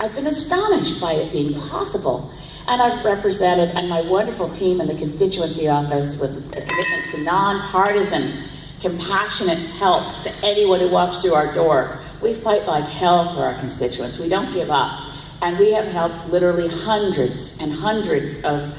I've been astonished by it being possible. And I've represented, and my wonderful team in the constituency office with a commitment to nonpartisan, compassionate help to anyone who walks through our door. We fight like hell for our constituents. We don't give up. And we have helped literally hundreds and hundreds of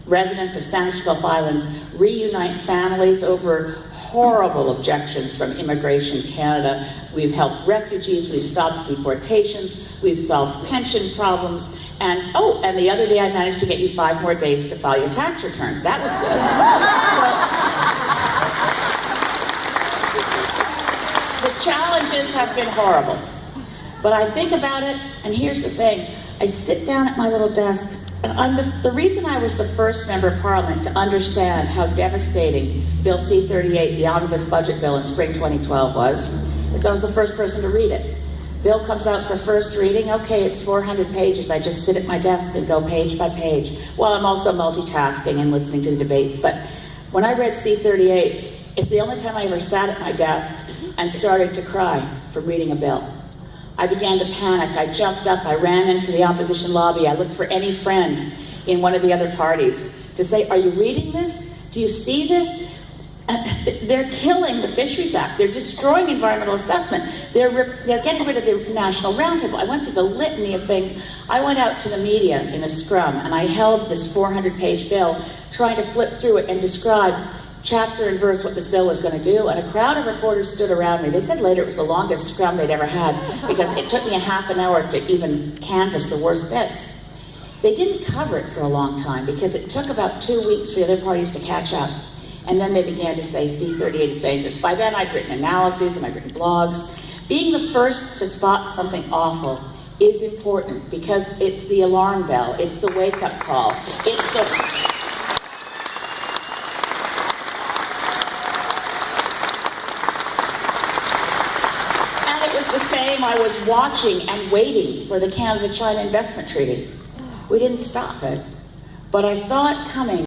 residents of Sandwich Gulf Islands reunite families over horrible objections from Immigration Canada. We've helped refugees, we've stopped deportations, we've solved pension problems, and the other day I managed to get you 5 more days to file your tax returns. That was good. So, the challenges have been horrible. But I think about it, and here's the thing. I sit down at my little desk, and the reason I was the first member of Parliament to understand how devastating Bill C-38, the Omnibus Budget Bill in spring 2012 was, is I was the first person to read it. Bill comes out for first reading, okay, it's 400 pages. I just sit at my desk and go page by page. Well, I'm also multitasking and listening to the debates, but when I read C-38, it's the only time I ever sat at my desk and started to cry from reading a bill. I began to panic. I jumped up. I ran into the opposition lobby. I looked for any friend in one of the other parties to say, are you reading this? Do you see this? They're killing the Fisheries Act. They're destroying environmental assessment. They're getting rid of the National Roundtable. I went through the litany of things. I went out to the media in a scrum, and I held this 400-page bill, trying to flip through it and describe chapter and verse what this bill was going to do, and a crowd of reporters stood around me. They said later it was the longest scrum they'd ever had because it took me a half an hour to even canvass the worst bits. They didn't cover it for a long time because it took about 2 weeks for the other parties to catch up, and then they began to say C-38 is dangerous. By then I'd written analyses and I'd written blogs. Being the first to spot something awful is important because it's the alarm bell, it's the wake-up call, it's the... I was watching and waiting for the Canada-China Investment Treaty. We didn't stop it, but I saw it coming.